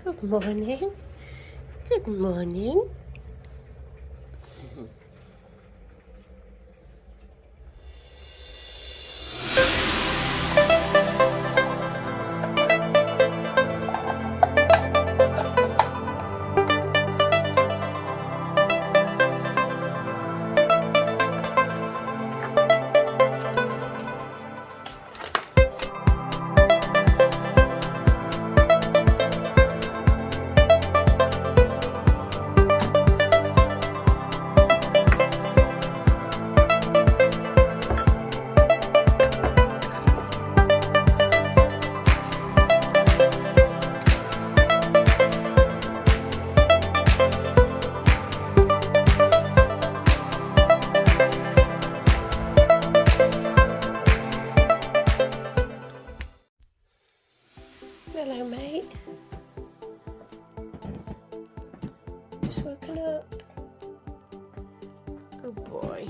Good morning. Good morning. Hello, mate. Just woken up. Good boy.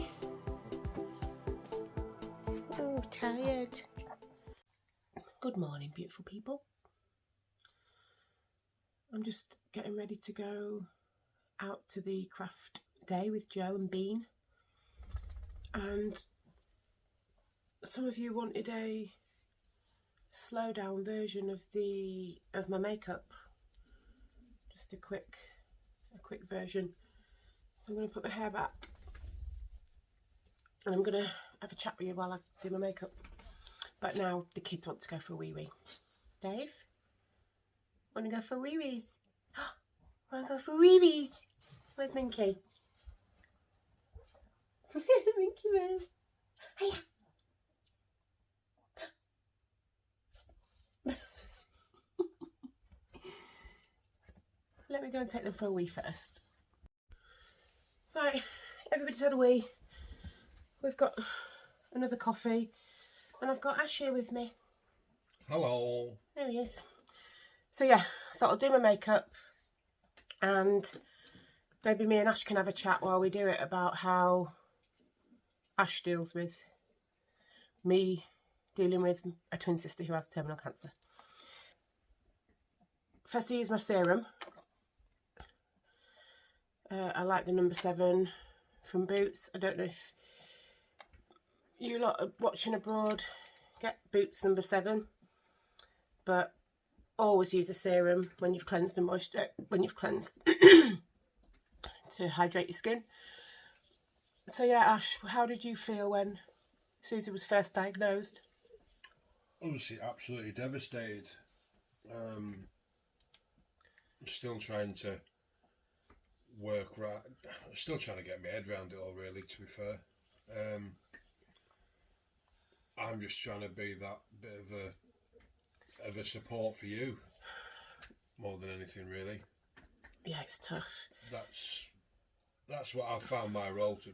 Oh, tired. Good morning, beautiful people. I'm just getting ready to go out to the craft day with Joe and Bean. And some of you wanted a slow down version of my makeup. Just a quick version. So I'm going to put my hair back and I'm going to have a chat with you while I do my makeup. But now the kids want to go for a wee wee. Dave, want to go for wee wees? Want to go for wee wees? Where's Minky? Minky Mouse. Hiya. Let me go and take them for a wee first. Right, everybody's had a wee. We've got another coffee, and I've got Ash here with me. Hello. There he is. So yeah, I thought I'll do my makeup, and maybe me and Ash can have a chat while we do it about how Ash deals with me dealing with a twin sister who has terminal cancer. First I use my serum. I like the number 7 from Boots. I don't know if you lot are watching abroad get Boots number 7, but always use a serum when you've cleansed and when you've cleansed to hydrate your skin. So yeah, Ash, how did you feel when Susie was first diagnosed? Obviously, absolutely devastated. I'm still trying to work right. I'm still trying to get my head around it all, really, to be fair. I'm just trying to be that bit of a support for you more than anything, really. Yeah, it's tough. That's what I've found my role to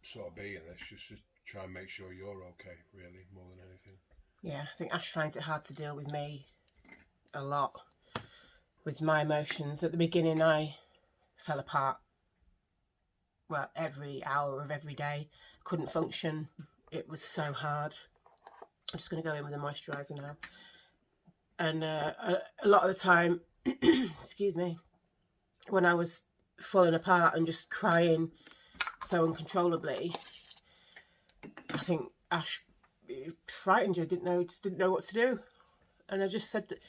sort of be in this, just to try and make sure you're okay, really, more than anything. Yeah, I think Ash finds it hard to deal with me a lot, with my emotions. At the beginning I fell apart, well, every hour of every day. Couldn't function. It was so hard. I'm just going to go in with a moisturiser now. And a lot of the time, excuse me, when I was falling apart and just crying so uncontrollably, I think Ash frightened you, just didn't know what to do. And I just said that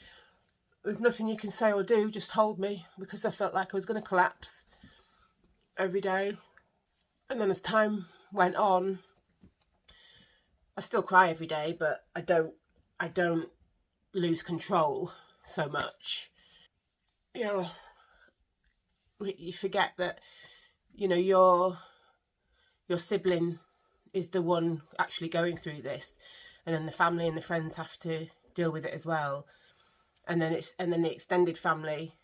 there's nothing you can say or do, just hold me, because I felt like I was going to collapse every day. And then as time went on, I still cry every day, but I don't lose control so much. You know, you forget that, you know, your sibling is the one actually going through this, and then the family and the friends have to deal with it as well. And then the extended family,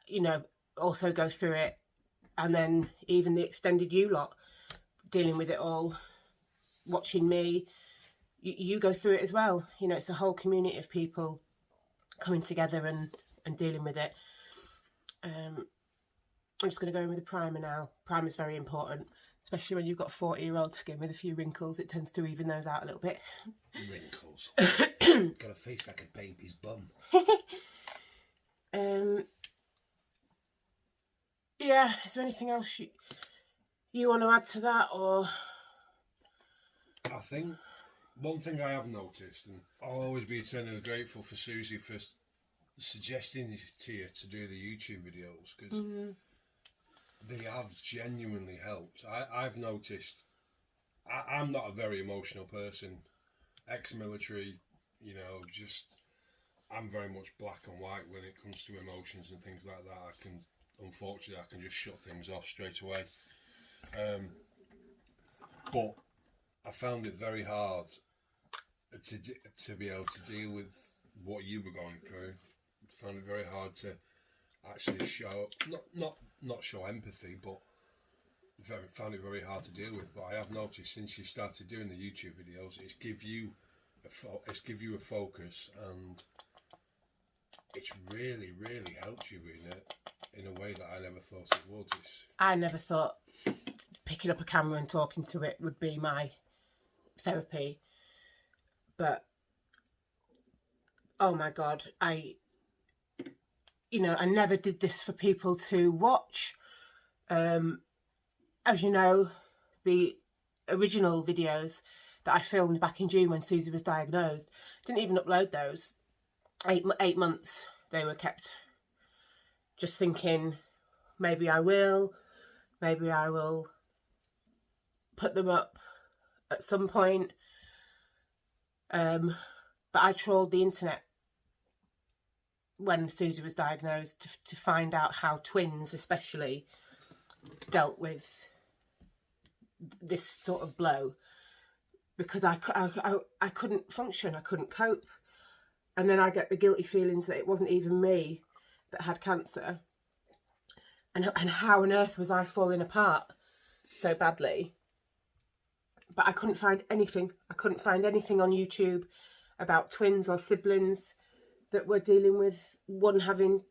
you know, also go through it, and then even the extended you lot dealing with it all, watching me, you go through it as well. You know, it's a whole community of people coming together and dealing with it. I'm just going to go in with the primer now. Primer is very important. Especially when you've got 40-year-old skin with a few wrinkles, it tends to even those out a little bit. Wrinkles. Got a face like a baby's bum. Yeah, is there anything else you want to add to that, or? I think one thing I have noticed, and I'll always be eternally grateful for Susie for suggesting to you to do the YouTube videos, because they have genuinely helped. I've noticed, I'm not a very emotional person, ex-military, you know, just, I'm very much black and white when it comes to emotions and things like that. Unfortunately, I can just shut things off straight away. But I found it very hard to be able to deal with what you were going through. I found it very hard to actually show, not show empathy, but found it very hard to deal with. But I have noticed since you started doing the YouTube videos, it's give you a focus, and it's really helped you in a way that I never thought it would. I never thought picking up a camera and talking to it would be my therapy, but oh my God, I never did this for people to watch. As you know, the original videos that I filmed back in June when Susie was diagnosed, didn't even upload those. 8 months they were kept, just thinking maybe I will put them up at some point. But I trawled the internet when Susie was diagnosed to find out how twins especially dealt with this sort of blow, because I couldn't function, I couldn't cope. And then I get the guilty feelings that it wasn't even me that had cancer. And how on earth was I falling apart so badly? But I couldn't find anything. I couldn't find anything on YouTube about twins or siblings that were dealing with one having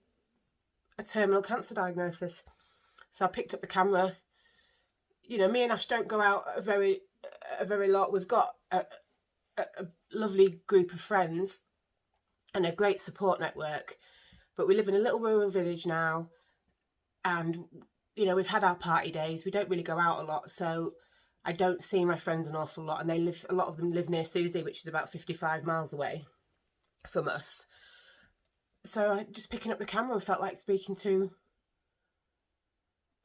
a terminal cancer diagnosis. So I picked up the camera. You know, me and Ash don't go out a very lot. We've got a lovely group of friends and a great support network, but we live in a little rural village now, and you know, we've had our party days. We don't really go out a lot, so I don't see my friends an awful lot, and a lot of them live near Susie, which is about 55 miles away from us. So just picking up the camera felt like speaking to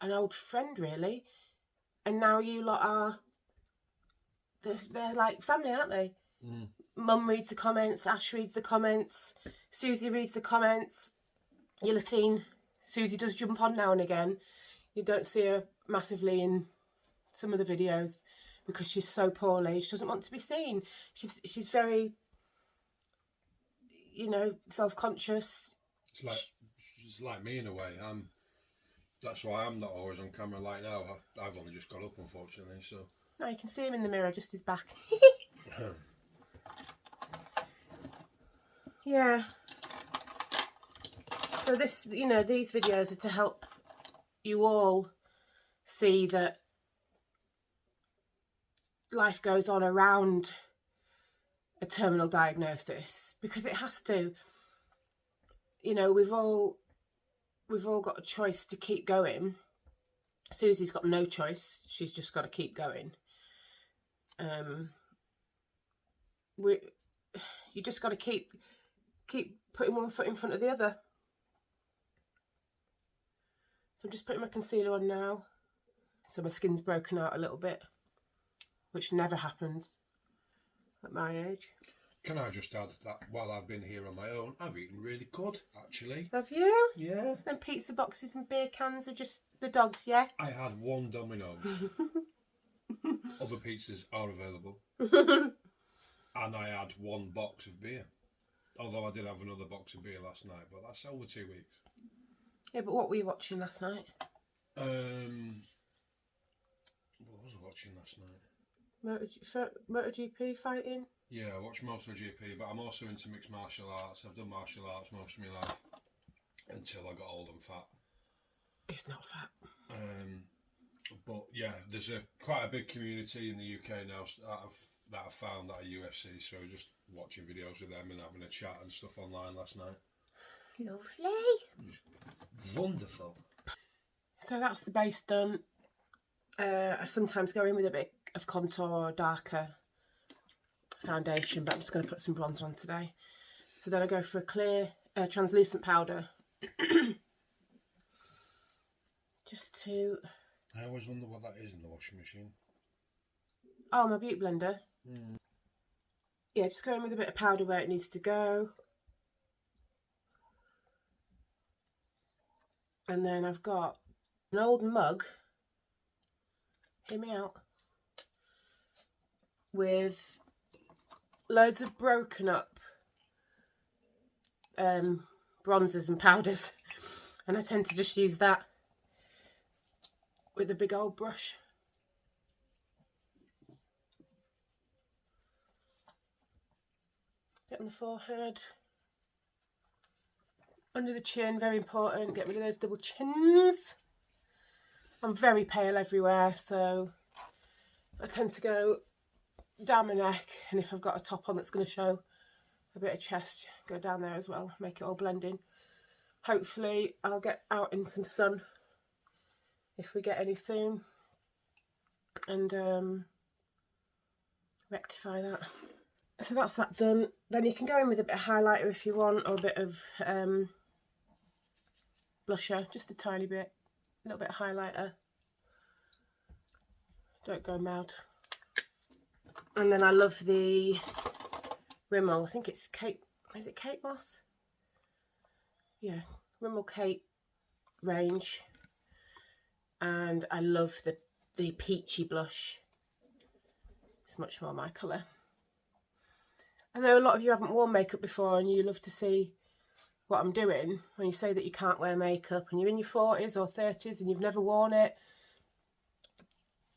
an old friend, really. And now you lot are, they're like family, aren't they? Mum reads the comments, Ash reads the comments, Susie reads the comments. You'll have seen Susie does jump on now and again. You don't see her massively in some of the videos because she's so poorly. She doesn't want to be seen. She's very, you know, self-conscious. It's like me in a way. That's why I'm not always on camera like now. I've only just got up, unfortunately, so. No, you can see him in the mirror, just his back. Yeah. So this, you know, these videos are to help you all see that life goes on around a terminal diagnosis, because it has to. You know, we've all got a choice to keep going. Susie's got no choice. She's just got to keep going. You just got to keep putting one foot in front of the other. So I'm just putting my concealer on now. So my skin's broken out a little bit, which never happens at my age. Can I just add that while I've been here on my own, I've eaten really good, actually. Have you? Yeah. And pizza boxes and beer cans are just the dogs, yeah? I had one Domino's. Other pizzas are available. And I had one box of beer. Although I did have another box of beer last night, but that's over 2 weeks. Yeah, but what were you watching last night? What was I watching last night? MotoGP fighting? Yeah, I watch MotoGP, but I'm also into mixed martial arts. I've done martial arts most of my life until I got old and fat. It's not fat. But yeah, there's quite a big community in the UK now that I've found that are UFC, so just watching videos with them and having a chat and stuff online last night. Lovely. Wonderful. So that's the base done. I sometimes go in with a bit of contour or darker foundation, but I'm just going to put some bronzer on today. So then I go for a clear translucent powder. Just to... I always wonder what that is in the washing machine. Oh, my beauty blender. Yeah, just going with a bit of powder where it needs to go. And then I've got an old mug, hear me out, with loads of broken up bronzers and powders, and I tend to just use that with a big old brush. Bit on the forehead, under the chin, very important, get rid of those double chins. I'm very pale everywhere, so I tend to go down my neck, and if I've got a top on that's going to show a bit of chest, go down there as well, make it all blend in. Hopefully I'll get out in some sun if we get any soon, and rectify that. So that's that done. Then you can go in with a bit of highlighter if you want, or a bit of blusher, just a tiny bit, a little bit of highlighter. Don't go mad. And then I love the Rimmel, I think it's Kate, is it Kate Moss? Yeah, Rimmel Kate range. And I love the peachy blush. It's much more my colour. I know a lot of you haven't worn makeup before and you love to see what I'm doing when you say that you can't wear makeup and you're in your 40s or 30s and you've never worn it.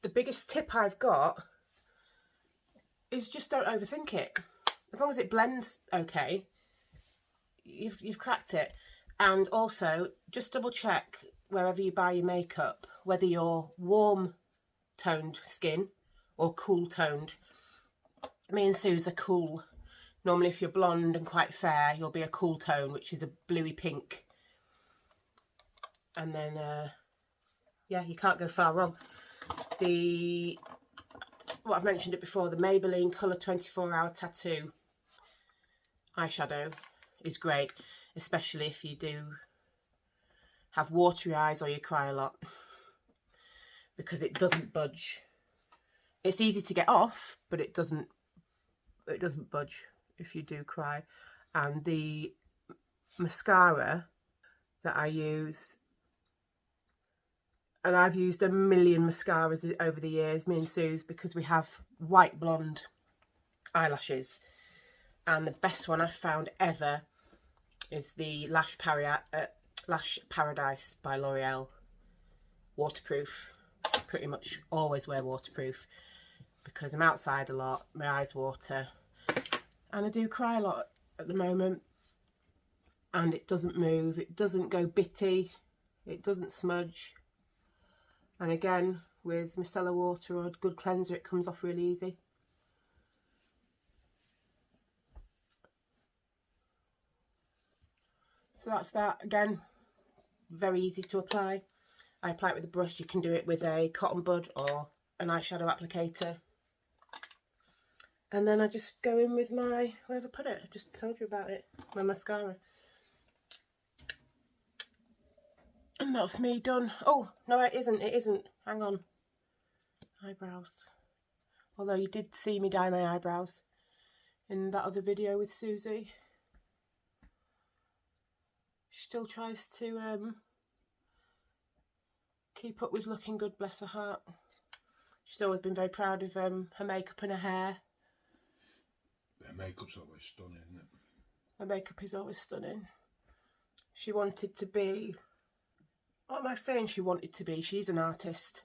The biggest tip I've got is just don't overthink it. As long as it blends okay, you've cracked it. And also, just double check wherever you buy your makeup, whether you're warm toned skin or cool toned. Me and Suze are cool. Normally if you're blonde and quite fair, you'll be a cool tone, which is a bluey pink. And then, yeah, you can't go far wrong. What I've mentioned it before, the Maybelline Colour 24 Hour Tattoo eyeshadow is great, especially if you do have watery eyes or you cry a lot, because it doesn't budge. It's easy to get off, but it doesn't budge if you do cry. And the mascara that I use, and I've used a million mascaras over the years, me and Suze, because we have white blonde eyelashes. And the best one I've found ever is the Lash Paradise by L'Oreal. Waterproof. Pretty much always wear waterproof because I'm outside a lot, my eyes water, and I do cry a lot at the moment. And it doesn't move, it doesn't go bitty, it doesn't smudge. And again, with micellar water or a good cleanser, it comes off really easy. So that's that. Again, very easy to apply. I apply it with a brush. You can do it with a cotton bud or an eyeshadow applicator. And then I just go in with my, wherever I put it, I just told you about it, my mascara. And that's me done. Oh, no it isn't, hang on. Eyebrows. Although you did see me dye my eyebrows in that other video with Susie. She still tries to keep up with looking good, bless her heart. She's always been very proud of her makeup and her hair. Her makeup's always stunning, isn't it? Her makeup is always stunning. She wanted to be, what am I saying she wanted to be? She's an artist.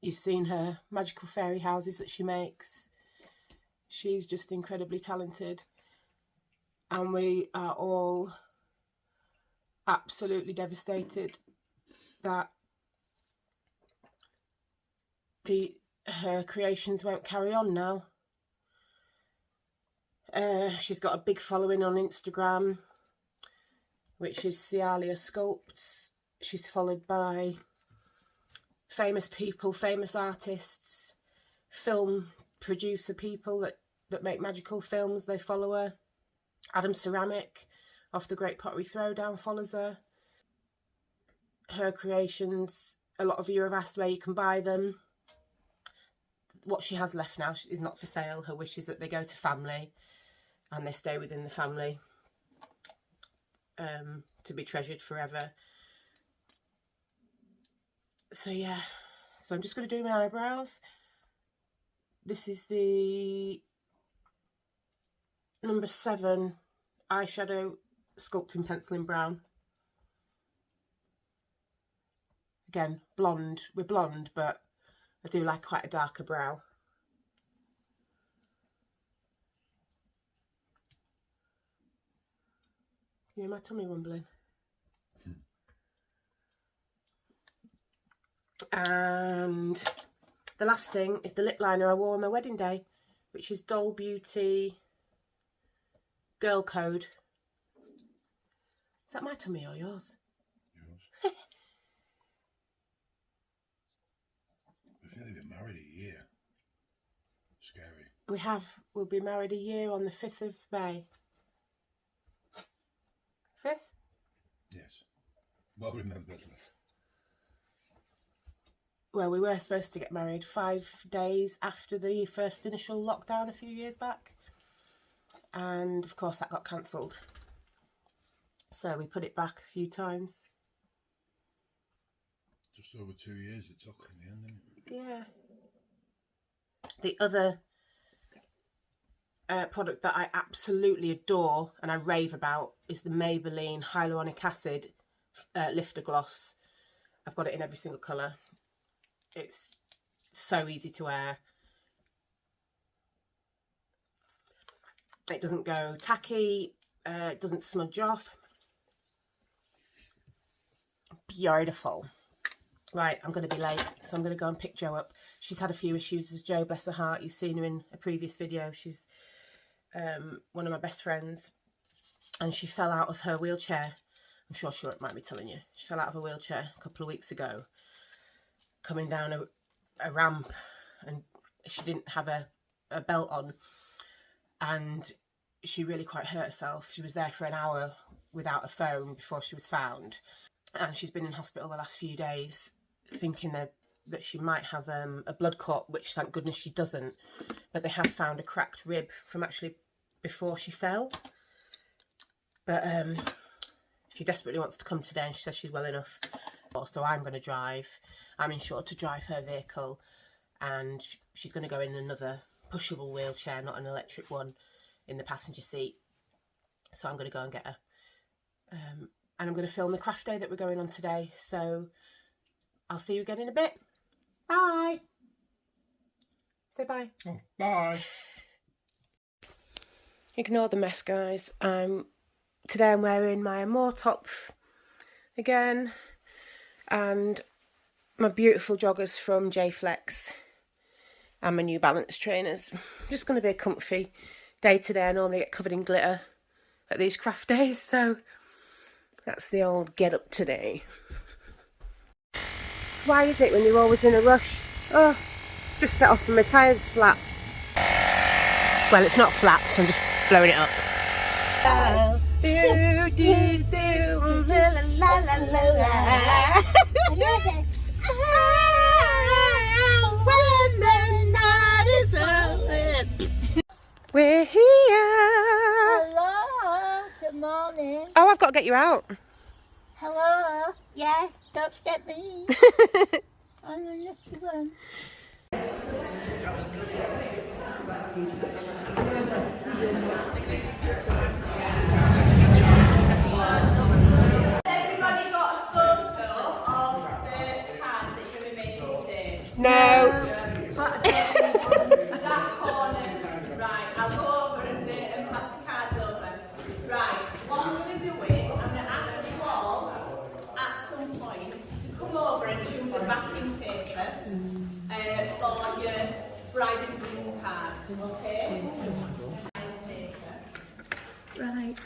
You've seen her magical fairy houses that she makes. She's just incredibly talented. And we are all absolutely devastated that her creations won't carry on now. She's got a big following on Instagram, which is Cialia Sculpts. She's followed by famous people, famous artists, film producer people that make magical films. They follow her. Adam Ceramic off the Great Pottery Throwdown follows her. Her creations, a lot of you have asked where you can buy them. What she has left now is not for sale. Her wish is that they go to family and they stay within the family to be treasured forever. So yeah, so I'm just going to do my eyebrows. This is the number 7 eyeshadow sculpting pencil in brown. Again, blonde. We're blonde, but I do like quite a darker brow. You hear my tummy rumbling? And the last thing is the lip liner I wore on my wedding day, which is Doll Beauty Girl Code. Is that my tummy or yours? Yours. We've nearly been married a year. Scary. We have. We'll be married a year on the 5th of May. 5th? Yes. Well remembered. Well, we were supposed to get married 5 days after the first initial lockdown a few years back. And of course that got cancelled. So we put it back a few times. Just over 2 years it took in the end, didn't it? Yeah. The other product that I absolutely adore and I rave about is the Maybelline Hyaluronic Acid Lifter Gloss. I've got it in every single colour. It's so easy to wear. It doesn't go tacky. It doesn't smudge off. Beautiful. Right, I'm going to be late, so I'm going to go and pick Jo up. She's had a few issues, as Jo, bless her heart. You've seen her in a previous video. She's one of my best friends, and she fell out of her wheelchair. I'm sure she might be telling you. She fell out of a wheelchair a couple of weeks ago, coming down a ramp, and she didn't have a belt on, and she really quite hurt herself. She was there for an hour without a phone before she was found, and she's been in hospital the last few days thinking that she might have a blood clot, which thank goodness she doesn't, but they have found a cracked rib from actually before she fell. But she desperately wants to come today, and she says she's well enough. So I'm going to drive. I'm insured to drive her vehicle, and she's going to go in another pushable wheelchair, not an electric one, in the passenger seat. So I'm going to go and get her. And I'm going to film the craft day that we're going on today. So I'll see you again in a bit. Bye. Say bye. Oh, bye. Ignore the mess, guys. Today I'm wearing my Amore top again, and my beautiful joggers from J-Flex, and my New Balance trainers. Just going to be a comfy day today. I normally get covered in glitter at these craft days, so that's the old get up today. Why is it when you're always in a rush? Oh, just set off from my tyres flat. Well, it's not flat, so I'm just blowing it up. We're here. Hello, good morning. Oh, I've got to get you out. Hello, yes, don't forget me. I'm the little one. Everybody got a photo of the cards that you'll be making today? No. That corner. Right, I'll go over and pass the cards over. Right, what I'm going to do is, I'm going to ask you all at some point to come over and choose a backing paper for your bride and groom card, okay? Right.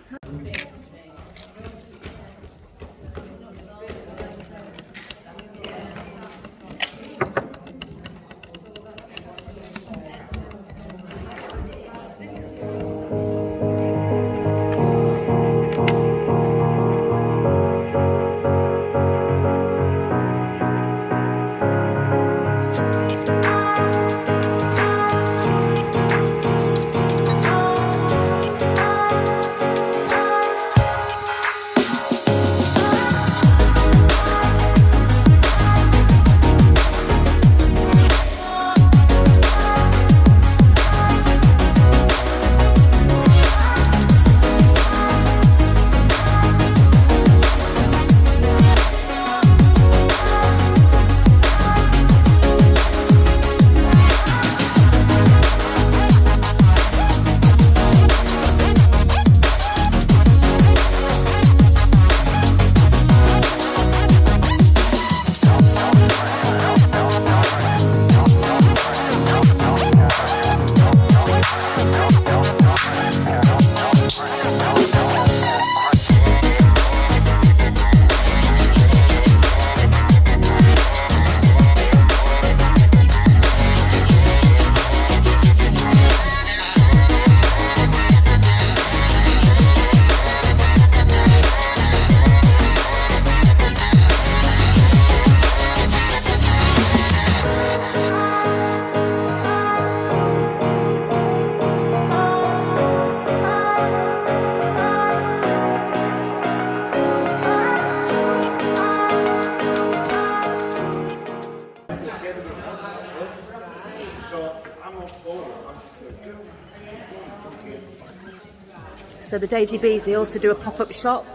So the Daisy Bees, they also do a pop-up shop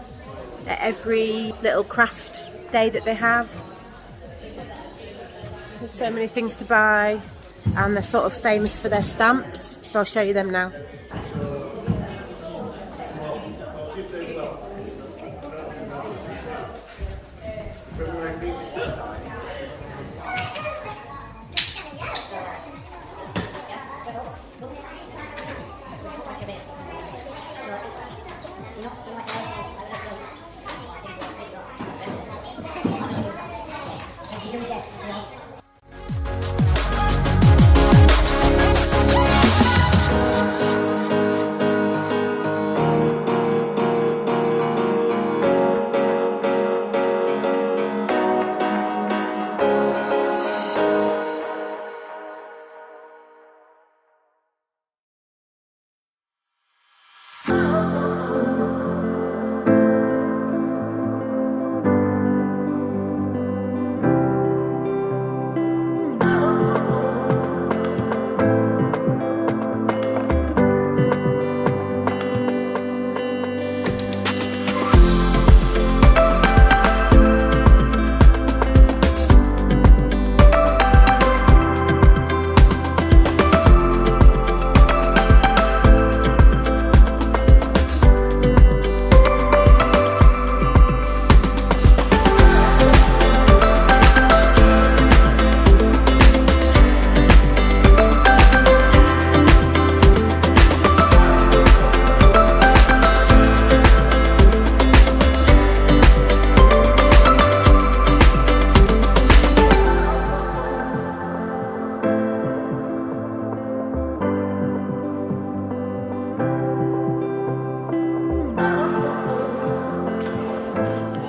at every little craft day that they have. There's so many things to buy, and they're sort of famous for their stamps, so I'll show you them now.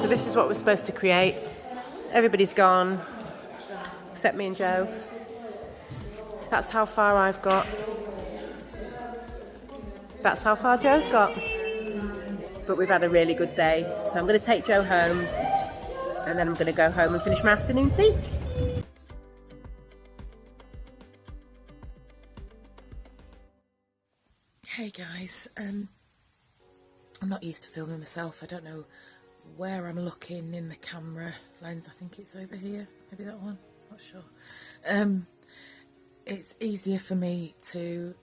So this is what we're supposed to create. Everybody's gone, except me and Joe. That's how far I've got. That's how far Joe's got. But we've had a really good day. So I'm going to take Joe home, and then I'm going to go home and finish my afternoon tea. Hey guys, I'm not used to filming myself. I don't know where I'm looking in the camera lens. I think it's over here, maybe that one, not sure. It's easier for me to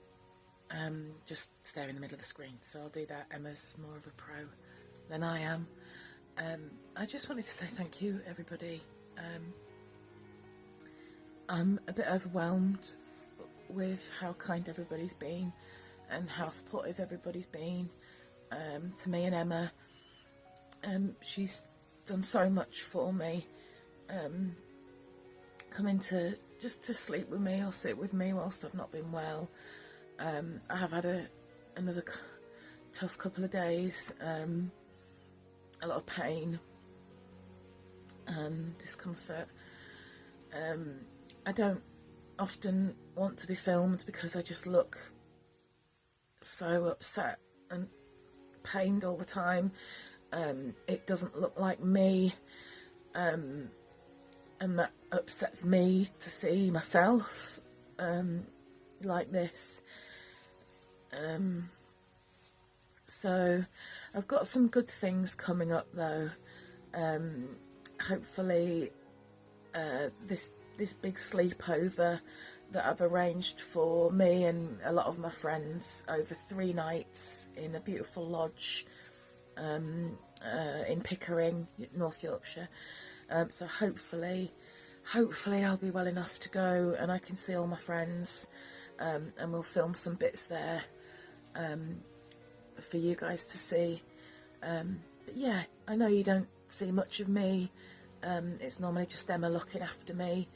just stare in the middle of the screen, so I'll do that. Emma's more of a pro than I am. I just wanted to say thank you, everybody. I'm a bit overwhelmed with how kind everybody's been and how supportive everybody's been to me and Emma. She's done so much for me, coming to just to sleep with me or sit with me whilst I've not been well. I have had another tough couple of days, a lot of pain and discomfort. I don't often want to be filmed because I just look so upset and pained all the time. It doesn't look like me, and that upsets me to see myself like this. So I've got some good things coming up though. Hopefully this big sleepover that I've arranged for me and a lot of my friends over 3 nights in a beautiful lodge in Pickering, North Yorkshire. So hopefully I'll be well enough to go and I can see all my friends, and we'll film some bits there for you guys to see. But yeah, I know you don't see much of me. It's normally just Emma looking after me,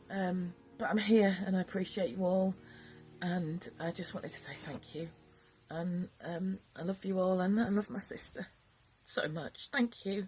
but I'm here and I appreciate you all, and I just wanted to say thank you, and I love you all, and I love my sister so much. Thank you.